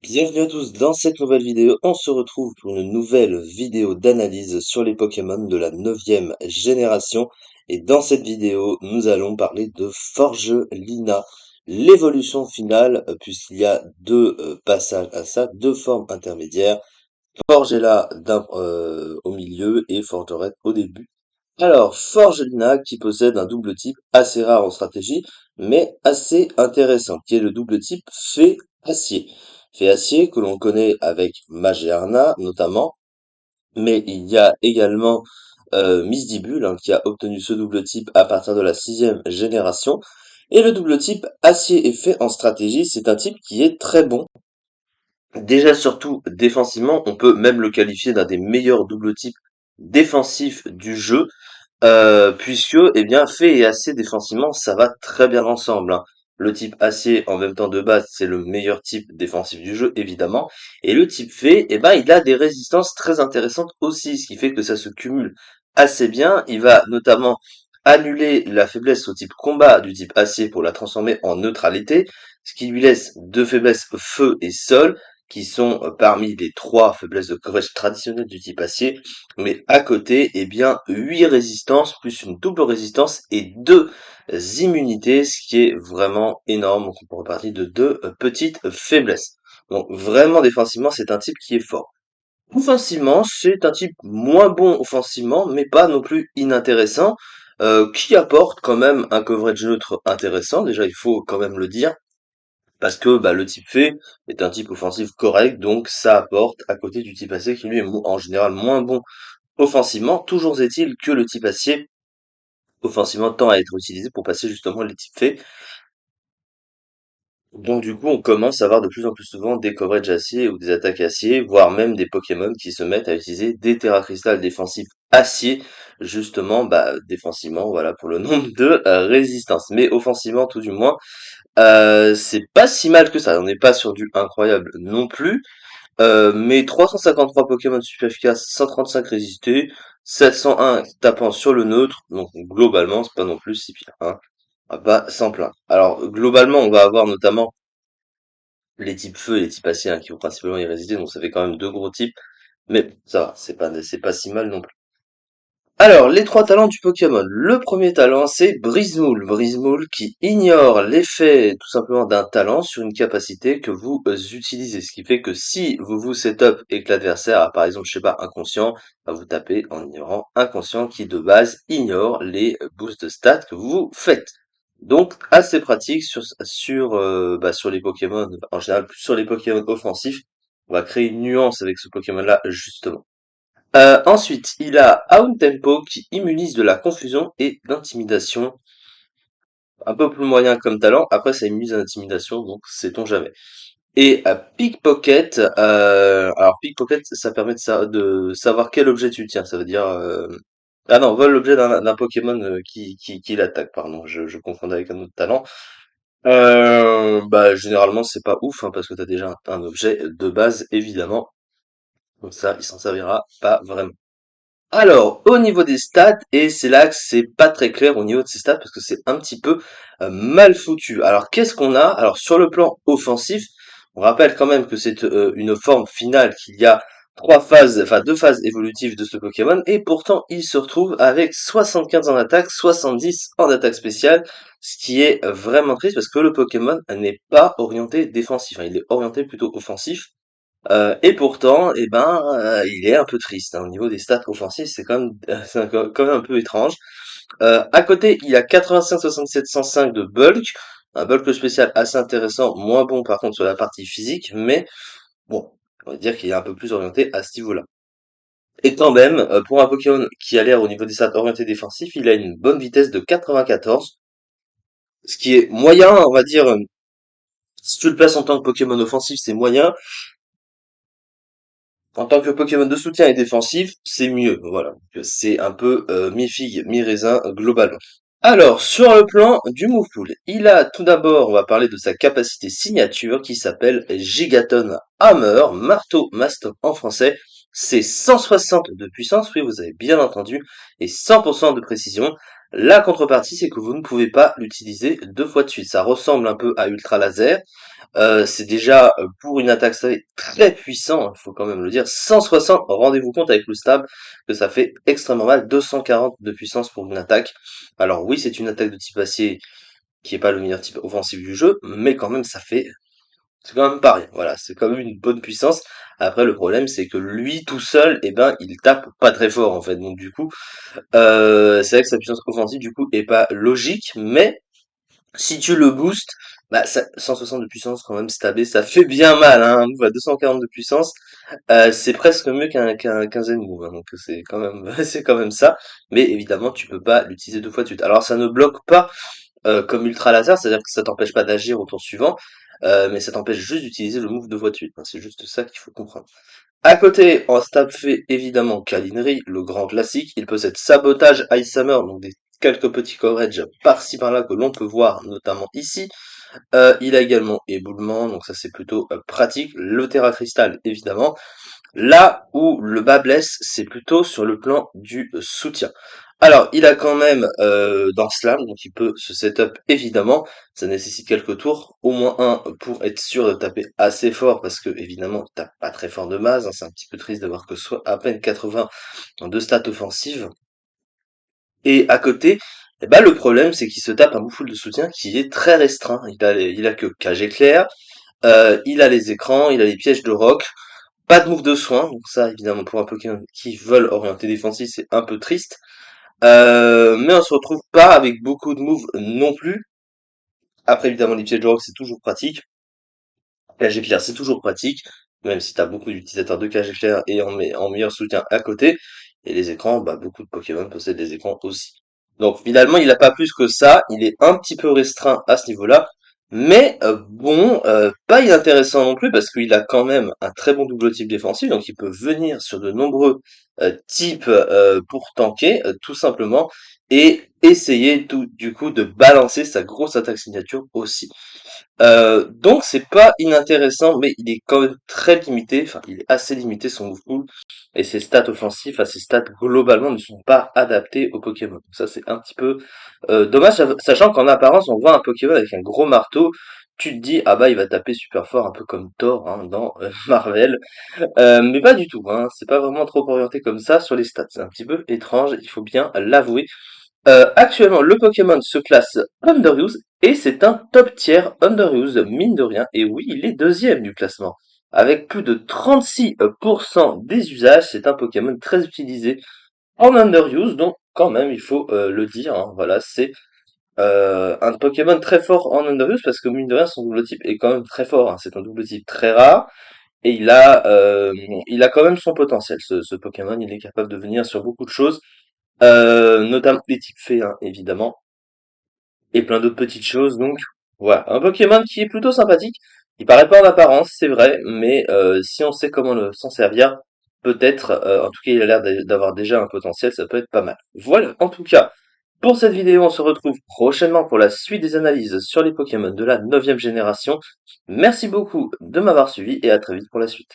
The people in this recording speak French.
Bienvenue à tous dans cette nouvelle vidéo. On se retrouve pour une nouvelle vidéo d'analyse sur les Pokémon de la 9e génération. Et dans cette vidéo, nous allons parler de Forgelina, l'évolution finale, puisqu'il y a deux passages à ça, deux formes intermédiaires. Forgella au milieu et Forgerette au début. Alors, Forgelina qui possède un double type assez rare en stratégie, mais assez intéressant, qui est le double type Fée Acier. Fée Acier que l'on connaît avec Magearna notamment, mais il y a également Misdibule qui a obtenu ce double type à partir de la 6e génération. Et le double type Acier et Fée en stratégie, c'est un type qui est très bon. Déjà surtout défensivement, on peut même le qualifier d'un des meilleurs double types défensifs du jeu. Puisque, eh bien, fait et acier défensivement, ça va très bien ensemble, hein. Le type acier, en même temps de base, c'est le meilleur type défensif du jeu, évidemment. Et le type fait, eh ben, il a des résistances très intéressantes aussi, ce qui fait que ça se cumule assez bien. Il va notamment annuler la faiblesse au type combat du type acier pour la transformer en neutralité, ce qui lui laisse deux faiblesses feu et sol, qui sont parmi les trois faiblesses de coverage traditionnelles du type acier. Mais à côté, eh bien, 8 résistances plus une double résistance et 2 immunités, ce qui est vraiment énorme. Donc on pourrait partir de deux petites faiblesses. Donc vraiment défensivement, c'est un type qui est fort. Offensivement, c'est un type moins bon offensivement, mais pas non plus inintéressant, qui apporte quand même un coverage neutre intéressant. Déjà, il faut quand même le dire. Parce que bah, le type fée est un type offensif correct, donc ça apporte à côté du type acier qui lui est en général moins bon offensivement. Toujours est-il que le type acier, offensivement, tend à être utilisé pour passer justement les types faits. Donc du coup, on commence à avoir de plus en plus souvent des coverages acier ou des attaques acier, voire même des Pokémon qui se mettent à utiliser des Terra Crystal défensifs acier, justement, bah, défensivement, voilà, pour le nombre de résistances. Mais offensivement, tout du moins, c'est pas si mal que ça. On n'est pas sur du incroyable non plus. Mais 353 Pokémon super efficaces, 135 résistés, 701 tapant sur le neutre, donc globalement c'est pas non plus si pire, hein. On va pas s'en plaindre. Alors globalement on va avoir notamment les types feu et les types acier qui vont principalement y résister, donc ça fait quand même deux gros types, mais ça va, c'est pas si mal non plus. Alors, les trois talents du Pokémon. Le premier talent, c'est Brise-Moule. Brise-Moule qui ignore l'effet tout simplement d'un talent sur une capacité que vous utilisez. Ce qui fait que si vous vous setup et que l'adversaire a par exemple, je sais pas, inconscient, bah, vous tapez en ignorant inconscient qui de base ignore les boosts de stats que vous faites. Donc, assez pratique sur les Pokémon, en général plus sur les Pokémon offensifs. On va créer une nuance avec ce Pokémon-là, justement. Ensuite, il a Aun Tempo qui immunise de la confusion et l'intimidation. Un peu plus moyen comme talent. Après, ça immunise à l'intimidation, donc sait-on jamais. Et Pickpocket, alors Pickpocket, ça permet de savoir quel objet tu tiens. Ça veut dire... Ah non, vole l'objet d'un Pokémon qui l'attaque, pardon. Je confondais avec un autre talent. Bah, généralement, c'est pas ouf, hein, parce que t'as déjà un objet de base, évidemment. Donc ça, il s'en servira pas vraiment. Alors, au niveau des stats, et c'est là que c'est pas très clair au niveau de ces stats parce que c'est un petit peu mal foutu. Alors, qu'est-ce qu'on a? Alors, sur le plan offensif, on rappelle quand même que c'est une forme finale qu'il y a trois phases, enfin deux phases évolutives de ce Pokémon, et pourtant il se retrouve avec 75 en attaque, 70 en attaque spéciale, ce qui est vraiment triste parce que le Pokémon n'est pas orienté défensif, hein, il est orienté plutôt offensif. Et pourtant, eh ben, il est un peu triste, hein. Au niveau des stats offensifs, c'est quand même, quand même un peu étrange. À côté, il a 85, 67, 105 de bulk, un bulk spécial assez intéressant, moins bon par contre sur la partie physique, mais bon, on va dire qu'il est un peu plus orienté à ce niveau-là. Et quand même, pour un Pokémon qui a l'air au niveau des stats orienté défensif, il a une bonne vitesse de 94, ce qui est moyen, on va dire, si tu le places en tant que Pokémon offensif, c'est moyen. En tant que Pokémon de soutien et défensif, c'est mieux. Voilà. Donc, c'est un peu mi-figue, mi-raisin globalement. Alors, sur le plan du move pool, il a tout d'abord, on va parler de sa capacité signature qui s'appelle Gigaton Hammer, marteau master en français. C'est 160 de puissance, oui, vous avez bien entendu, et 100% de précision. La contrepartie, c'est que vous ne pouvez pas l'utiliser 2 fois de suite. Ça ressemble un peu à Ultra Laser. C'est déjà, pour une attaque stable très puissant, il faut quand même le dire, 160, rendez-vous compte avec le stab que ça fait extrêmement mal, 240 de puissance pour une attaque. Alors oui, c'est une attaque de type acier qui est pas le meilleur type offensif du jeu, mais quand même c'est quand même pas rien. Voilà, c'est quand même une bonne puissance. Après, le problème, c'est que lui, tout seul, eh ben, il tape pas très fort, en fait. Donc, du coup, c'est vrai que sa puissance offensive, du coup, est pas logique, mais si tu le boostes, bah, 160 de puissance, quand même, stabé, ça fait bien mal, hein. Un move à 240 de puissance, c'est presque mieux qu'un Zen move, hein. Donc, c'est quand même, c'est quand même ça. Mais évidemment, tu peux pas l'utiliser 2 fois de suite. Alors, ça ne bloque pas comme ultra laser, c'est-à-dire que ça t'empêche pas d'agir au tour suivant, mais ça t'empêche juste d'utiliser le move 2 fois de suite, hein. C'est juste ça qu'il faut comprendre. À côté, en stab fait évidemment Câlinerie, le grand classique. Il possède Sabotage, Ice Hammer, donc des quelques petits coverage par-ci par-là que l'on peut voir, notamment ici. Il a également Éboulement, donc ça c'est plutôt pratique. Le Terra Cristal, évidemment. Là où le bas blesse, c'est plutôt sur le plan du soutien. Alors, il a quand même dans Slam, donc il peut se setup évidemment. Ça nécessite quelques tours, au moins un pour être sûr de taper assez fort, parce que évidemment, il tape pas très fort de base, hein. C'est un petit peu triste de voir que ce soit à peine 80 en deux stats offensives. Et à côté, eh ben, le problème, c'est qu'il se tape un bouffle de soutien qui est très restreint. Il a que cage éclair, il a les écrans, il a les pièges de roc. Pas de move de soin, donc ça évidemment pour un Pokémon qui veulent orienter défensif, c'est un peu triste. Mais on se retrouve pas avec beaucoup de moves non plus. Après évidemment les pièges de rock c'est toujours pratique. Cage éclair c'est toujours pratique, même si t'as beaucoup d'utilisateurs de cage éclair et en meilleur soutien à côté. Et les écrans, bah beaucoup de Pokémon possèdent des écrans aussi. Donc finalement, il a pas plus que ça, il est un petit peu restreint à ce niveau-là, mais bon, pas inintéressant non plus parce qu'il a quand même un très bon double type défensif, donc il peut venir sur de nombreux types pour tanker, tout simplement, et essayer tout du coup de balancer sa grosse attaque signature aussi. Donc c'est pas inintéressant, mais il est quand même très limité, enfin il est assez limité son move pool, et ses stats offensifs, ses stats globalement ne sont pas adaptés au Pokémon. Ça c'est un petit peu dommage, sachant qu'en apparence on voit un Pokémon avec un gros marteau, tu te dis ah bah il va taper super fort, un peu comme Thor hein, dans Marvel, mais pas du tout, hein, c'est pas vraiment trop orienté comme ça sur les stats, c'est un petit peu étrange, il faut bien l'avouer. Actuellement, le Pokémon se classe Underuse et c'est un top tier Underuse, mine de rien. Et oui, il est deuxième du classement. Avec plus de 36% des usages, c'est un Pokémon très utilisé en Underuse, donc quand même, il faut le dire. Hein, voilà, c'est un Pokémon très fort en Underuse parce que mine de rien, son double type est quand même très fort. Hein, c'est un double type très rare et il a quand même son potentiel. Ce Pokémon, il est capable de venir sur beaucoup de choses. Notamment les types fées, hein, évidemment, et plein d'autres petites choses, donc voilà. Un Pokémon qui est plutôt sympathique, il paraît pas en apparence, c'est vrai, mais si on sait comment s'en servir, peut-être, en tout cas il a l'air d'avoir déjà un potentiel, ça peut être pas mal. Voilà, en tout cas, pour cette vidéo, on se retrouve prochainement pour la suite des analyses sur les Pokémon de la 9e génération. Merci beaucoup de m'avoir suivi et à très vite pour la suite.